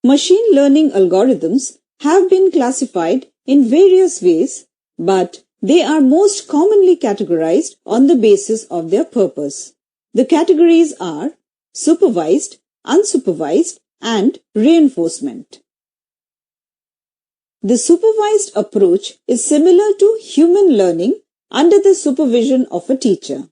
Machine learning algorithms have been classified in various ways, but they are most commonly categorized on the basis of their purpose. The categories are supervised, unsupervised, and reinforcement. The supervised approach is similar to human learning under the supervision of a teacher.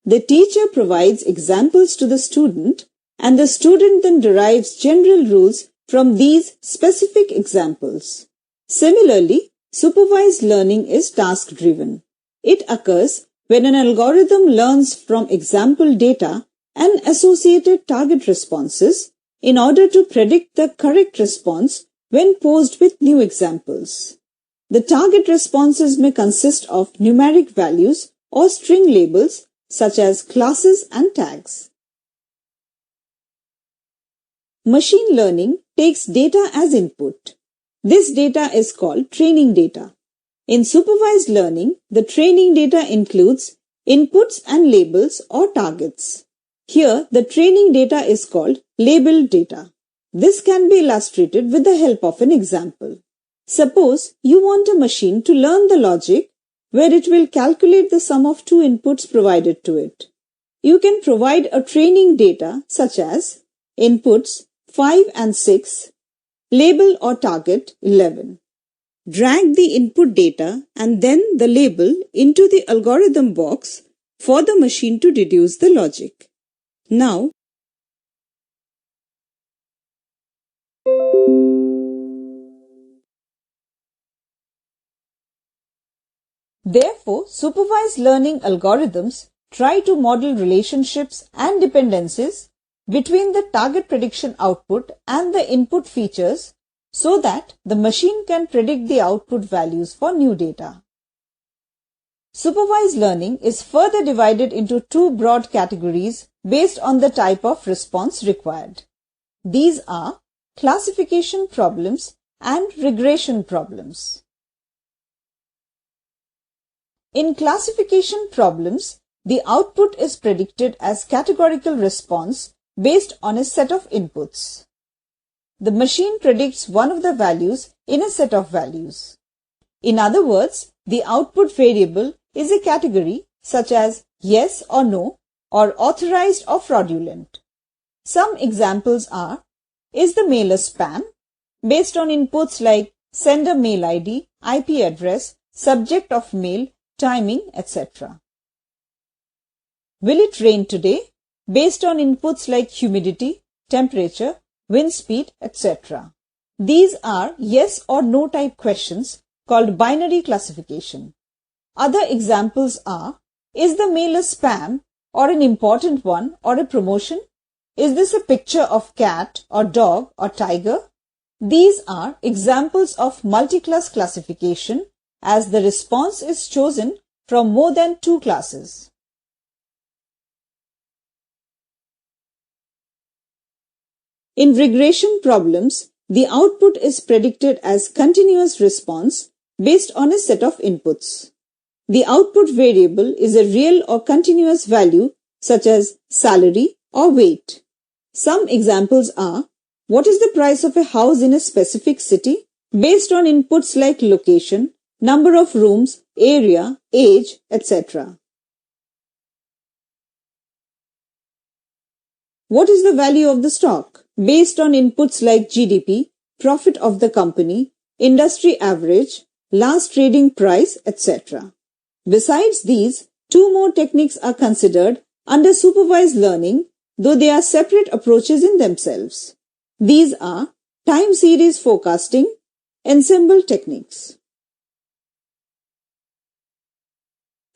The teacher provides examples to the student, and the student then derives general rules from these specific examples. Similarly, supervised learning is task-driven. It occurs when an algorithm learns from example data and associated target responses in order to predict the correct response when posed with new examples. The target responses may consist of numeric values or string labels such as classes and tags. Machine learning takes data as input. This data is called training data. In supervised learning, the training data includes inputs and labels or targets. Here, the training data is called labeled data. This can be illustrated with the help of an example. Suppose you want a machine to learn the logic where it will calculate the sum of two inputs provided to it. You can provide a training data such as inputs 5 and 6, label or target 11. Drag the input data and then the label into the algorithm box for the machine to deduce the logic. Now, therefore, supervised learning algorithms try to model relationships and dependencies between the target prediction output and the input features so that the machine can predict the output values for new data. Supervised learning is further divided into two broad categories based on the type of response required. These are classification problems and regression problems. In classification problems, the output is predicted as categorical response based on a set of inputs. The machine predicts one of the values in a set of values. In other words, the output variable is a category such as yes or no, or authorized or fraudulent. Some examples are, is the mailer spam? Based on inputs like sender mail ID, IP address, subject of mail, timing, etc. Will it rain today? Based on inputs like humidity, temperature, wind speed, etc. These are yes or no type questions called binary classification. Other examples are, is the mail a spam or an important one or a promotion? Is this a picture of cat or dog or tiger? These are examples of multi-class classification as the response is chosen from more than two classes. In regression problems, the output is predicted as continuous response based on a set of inputs. The output variable is a real or continuous value such as salary or weight. Some examples are, what is the price of a house in a specific city? Based on inputs like location, number of rooms, area, age, etc. What is the value of the stock? Based on inputs like GDP, profit of the company, industry average, last trading price, etc. Besides these, two more techniques are considered under supervised learning, though they are separate approaches in themselves. These are time series forecasting, ensemble techniques.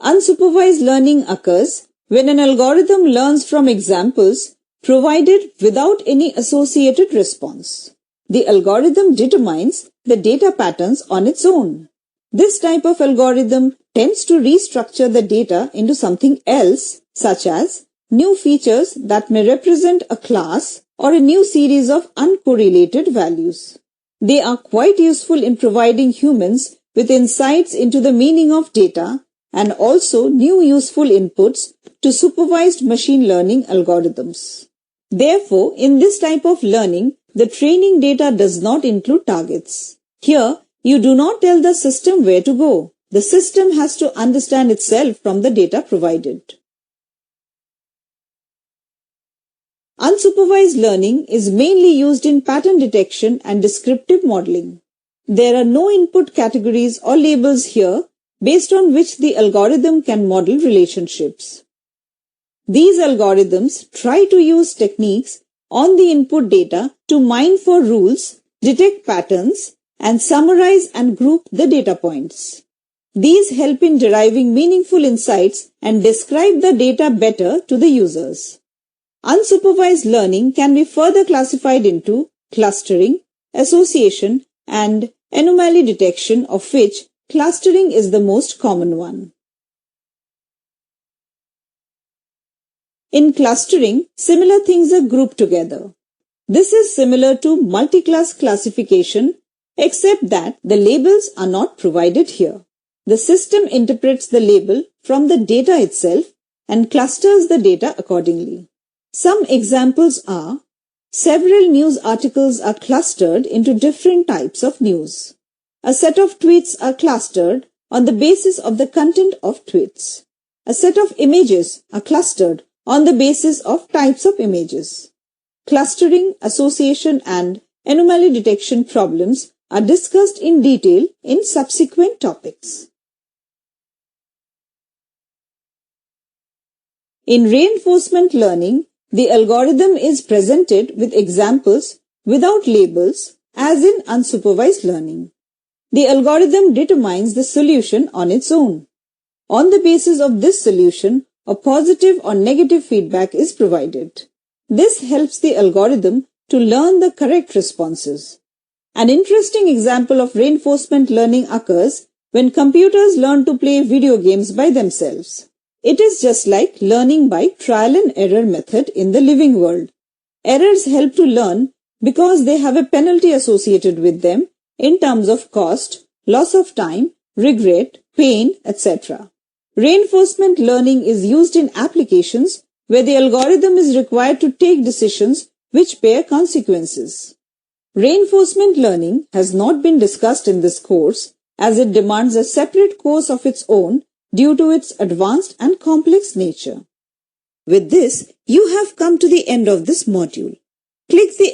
Unsupervised learning occurs when an algorithm learns from examples provided without any associated response. The algorithm determines the data patterns on its own. This type of algorithm tends to restructure the data into something else, such as new features that may represent a class or a new series of uncorrelated values. They are quite useful in providing humans with insights into the meaning of data and also new useful inputs to supervised machine learning algorithms. Therefore, in this type of learning, the training data does not include targets. Here, you do not tell the system where to go. The system has to understand itself from the data provided. Unsupervised learning is mainly used in pattern detection and descriptive modeling. There are no input categories or labels here based on which the algorithm can model relationships. These algorithms try to use techniques on the input data to mine for rules, detect patterns, and summarize and group the data points. These help in deriving meaningful insights and describe the data better to the users. Unsupervised learning can be further classified into clustering, association, and anomaly detection, of which clustering is the most common one. In clustering, similar things are grouped together. This is similar to multi-class classification, except that the labels are not provided here. The system interprets the label from the data itself and clusters the data accordingly. Some examples are: several news articles are clustered into different types of news. A set of tweets are clustered on the basis of the content of tweets. A set of images are clustered on the basis of types of images. Clustering, association, and anomaly detection problems are discussed in detail in subsequent topics. In reinforcement learning, the algorithm is presented with examples without labels, as in unsupervised learning. The algorithm determines the solution on its own. On the basis of this solution, a positive or negative feedback is provided. This helps the algorithm to learn the correct responses. An interesting example of reinforcement learning occurs when computers learn to play video games by themselves. It is just like learning by trial and error method in the living world. Errors help to learn because they have a penalty associated with them in terms of cost, loss of time, regret, pain, etc. Reinforcement learning is used in applications where the algorithm is required to take decisions which bear consequences. Reinforcement learning has not been discussed in this course as it demands a separate course of its own due to its advanced and complex nature. With this, you have come to the end of this module. Click the